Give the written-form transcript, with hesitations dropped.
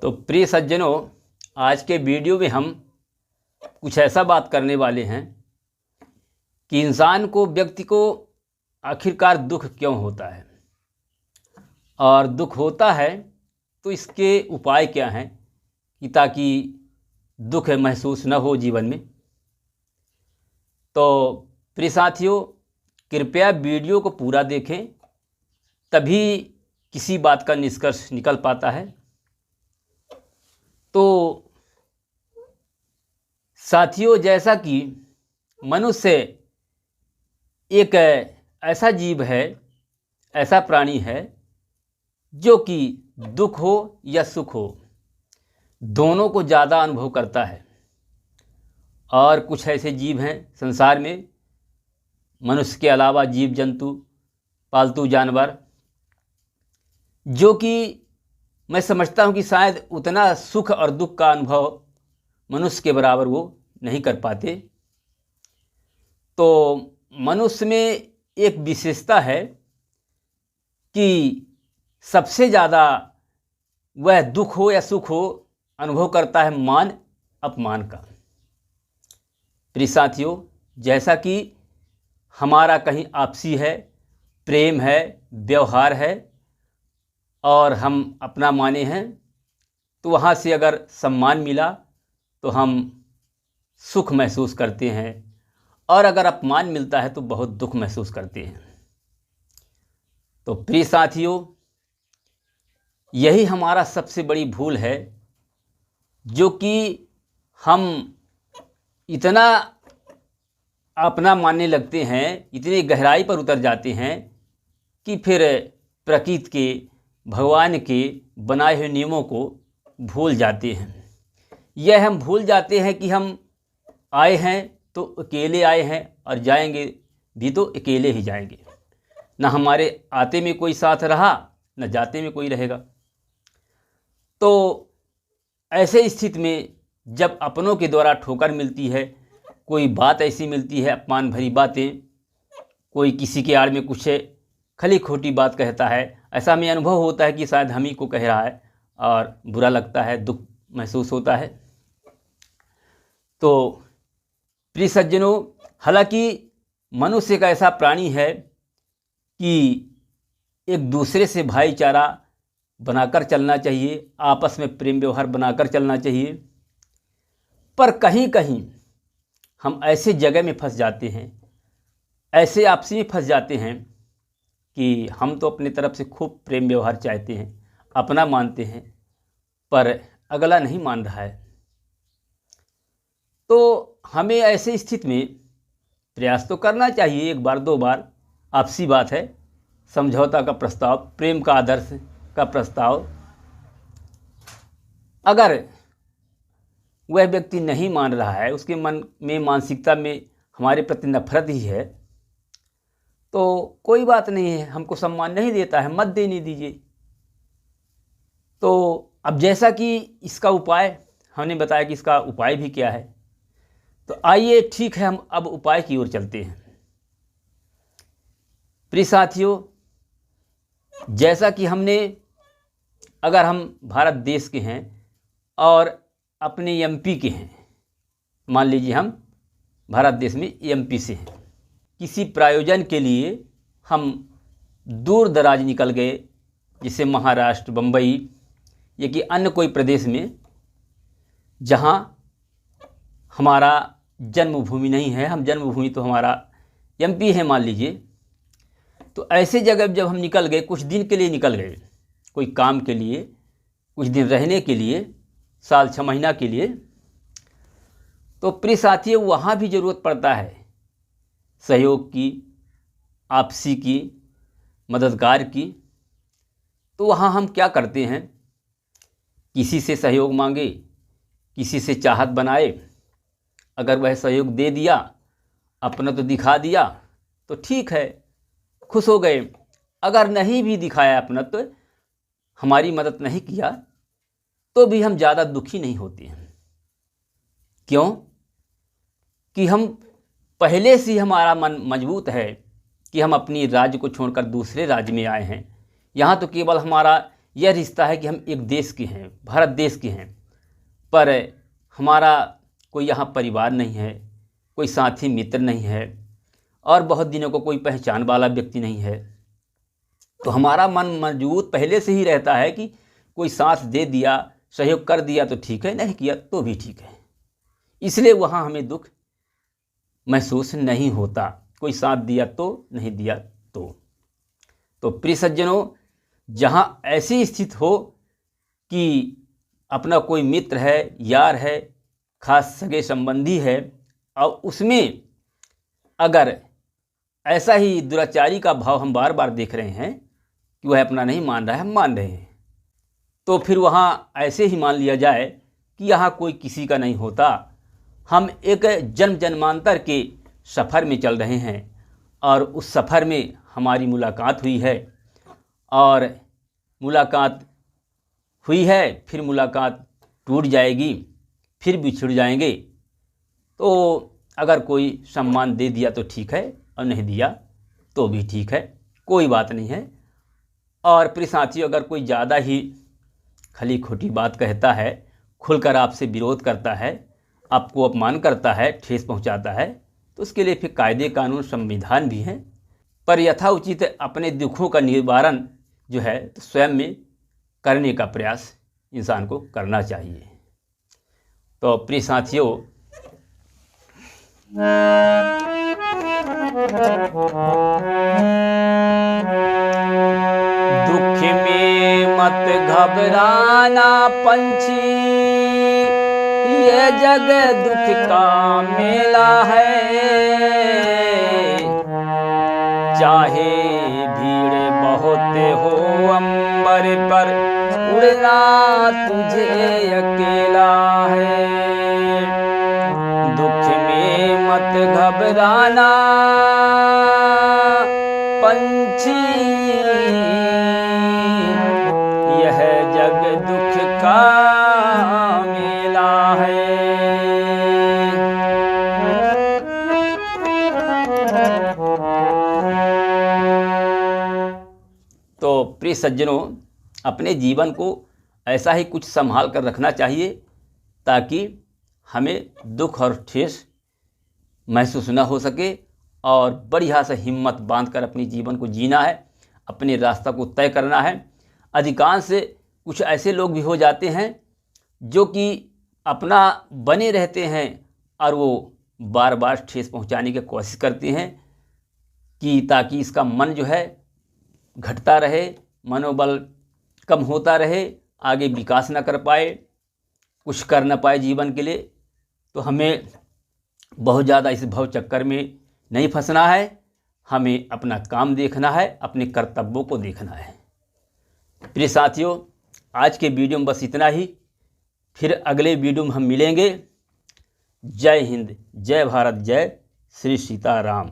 तो प्रिय सज्जनों, आज के वीडियो में हम कुछ ऐसा बात करने वाले हैं कि इंसान को, व्यक्ति को आखिरकार दुख क्यों होता है और दुख होता है तो इसके उपाय क्या हैं कि ताकि दुख महसूस न हो जीवन में। तो प्रिय साथियों, कृपया वीडियो को पूरा देखें, तभी किसी बात का निष्कर्ष निकल पाता है। तो साथियों, जैसा कि मनुष्य एक ऐसा जीव है, ऐसा प्राणी है जो कि दुख हो या सुख हो दोनों को ज़्यादा अनुभव करता है। और कुछ ऐसे जीव हैं संसार में, मनुष्य के अलावा जीव जंतु, पालतू जानवर, जो कि मैं समझता हूँ कि शायद उतना सुख और दुख का अनुभव मनुष्य के बराबर वो नहीं कर पाते। तो मनुष्य में एक विशेषता है कि सबसे ज़्यादा वह दुख हो या सुख हो अनुभव करता है मान अपमान का। प्रिय साथियों, जैसा कि हमारा कहीं आपसी है, प्रेम है, व्यवहार है और हम अपना माने हैं, तो वहाँ से अगर सम्मान मिला तो हम सुख महसूस करते हैं, और अगर अपमान मिलता है तो बहुत दुख महसूस करते हैं। तो प्रिय साथियों, यही हमारा सबसे बड़ी भूल है, जो कि हम इतना अपना मानने लगते हैं, इतनी गहराई पर उतर जाते हैं कि फिर प्रकृति के, भगवान के बनाए हुए नियमों को भूल जाते हैं। यह हम भूल जाते हैं कि हम आए हैं तो अकेले आए हैं और जाएंगे भी तो अकेले ही जाएंगे। न हमारे आते में कोई साथ रहा, न जाते में कोई रहेगा। तो ऐसे स्थिति में जब अपनों के द्वारा ठोकर मिलती है, कोई बात ऐसी मिलती है, अपमान भरी बातें, कोई किसी के आड़ में कुछ खली खोटी बात कहता है, ऐसा हमें अनुभव होता है कि शायद हम ही को कह रहा है और बुरा लगता है, दुख महसूस होता है। तो प्रिय सज्जनों, हालांकि मनुष्य एक ऐसा प्राणी है कि एक दूसरे से भाईचारा बनाकर चलना चाहिए, आपस में प्रेम व्यवहार बनाकर चलना चाहिए। पर कहीं कहीं हम ऐसे जगह में फंस जाते हैं, ऐसे आपसी में फंस जाते हैं कि हम तो अपनी तरफ से खूब प्रेम व्यवहार चाहते हैं, अपना मानते हैं, पर अगला नहीं मान रहा है। तो हमें ऐसे स्थिति में प्रयास तो करना चाहिए, एक बार दो बार, आपसी बात है, समझौता का प्रस्ताव, प्रेम का आदर्श का प्रस्ताव। अगर वह व्यक्ति नहीं मान रहा है, उसके मन में, मानसिकता में हमारे प्रति नफरत ही है, तो कोई बात नहीं है, हमको सम्मान नहीं देता है, मत देने दीजिए। तो अब जैसा कि इसका उपाय हमने बताया कि इसका उपाय भी क्या है, तो आइए, ठीक है, हम अब उपाय की ओर चलते हैं। प्रिय साथियों, जैसा कि हमने, अगर हम भारत देश के हैं और अपने एमपी के हैं, मान लीजिए हम भारत देश में एमपी से हैं, किसी प्रयोजन के लिए हम दूर दराज निकल गए, जैसे महाराष्ट्र, बम्बई या कि अन्य कोई प्रदेश में जहाँ हमारा जन्मभूमि नहीं है, हम जन्मभूमि तो हमारा एमपी है मान लीजिए। तो ऐसे जगह जब हम निकल गए, कुछ दिन के लिए निकल गए, कोई काम के लिए, कुछ दिन रहने के लिए, साल 6 महीना के लिए, तो प्रिय साथियों, वहाँ भी ज़रूरत पड़ता है सहयोग की, आपसी की, मददगार की। तो वहाँ हम क्या करते हैं, किसी से सहयोग मांगे, किसी से चाहत बनाए। अगर वह सहयोग दे दिया, अपना तो दिखा दिया, तो ठीक है, खुश हो गए। अगर नहीं भी दिखाया अपना, तो हमारी मदद नहीं किया, तो भी हम ज़्यादा दुखी नहीं होते हैं। क्यों? कि हम पहले से ही हमारा मन मजबूत है कि हम अपनी राज्य को छोड़कर दूसरे राज्य में आए हैं। यहाँ तो केवल हमारा यह रिश्ता है कि हम एक देश के हैं, भारत देश के हैं, पर हमारा कोई यहाँ परिवार नहीं है, कोई साथी मित्र नहीं है और बहुत दिनों को कोई पहचान वाला व्यक्ति नहीं है। तो हमारा मन मजबूत पहले से ही रहता है कि कोई साथ दे दिया, सहयोग कर दिया तो ठीक है, नहीं किया तो भी ठीक है। इसलिए वहाँ हमें दुख महसूस नहीं होता, कोई साथ दिया तो नहीं दिया तो प्रिय सज्जनों, जहाँ ऐसी स्थिति हो कि अपना कोई मित्र है, यार है, खास सगे संबंधी है और उसमें अगर ऐसा ही दुराचारी का भाव हम बार बार देख रहे हैं कि वह अपना नहीं मान रहा है, हम मान रहे हैं, तो फिर वहाँ ऐसे ही मान लिया जाए कि यहाँ कोई किसी का नहीं होता। हम एक जन्म जन्मांतर के सफ़र में चल रहे हैं और उस सफ़र में हमारी मुलाकात हुई है और मुलाकात हुई है, फिर मुलाकात टूट जाएगी, फिर बिछड़ जाएंगे। तो अगर कोई सम्मान दे दिया तो ठीक है और नहीं दिया तो भी ठीक है, कोई बात नहीं है। और प्रिय साथियों, अगर कोई ज़्यादा ही खली खोटी बात कहता है, खुलकर आपसे विरोध करता है, आपको अपमान करता है, ठेस पहुंचाता है, तो उसके लिए फिर कायदे कानून संविधान भी हैं, पर यथाउचित अपने दुखों का निवारण जो है तो स्वयं में करने का प्रयास इंसान को करना चाहिए। तो प्रिय साथियों, दुख में मत घबराना पंछी, ये जग दुख का मेला है। चाहे भीड़ बहुत हो अंबर पर, उड़ना तुझे अकेला है। दुख में मत घबराना पंछी, यह जग दुख का मेला है। तो प्रिय सज्जनों, अपने जीवन को ऐसा ही कुछ संभाल कर रखना चाहिए ताकि हमें दुख और ठेस महसूस न हो सके और बढ़िया से हिम्मत बांधकर अपने जीवन को जीना है, अपने रास्ता को तय करना है। अधिकांश से कुछ ऐसे लोग भी हो जाते हैं जो कि अपना बने रहते हैं और वो बार बार ठेस पहुंचाने की कोशिश करते हैं कि ताकि इसका मन जो है घटता रहे, मनोबल कम होता रहे, आगे विकास न कर पाए, कुछ कर न पाए जीवन के लिए। तो हमें बहुत ज़्यादा इस भव चक्कर में नहीं फंसना है, हमें अपना काम देखना है, अपने कर्तव्यों को देखना है। प्रिय साथियों, आज के वीडियो में बस इतना ही, फिर अगले वीडियो में हम मिलेंगे। जय हिंद, जय भारत, जय श्री सीताराम।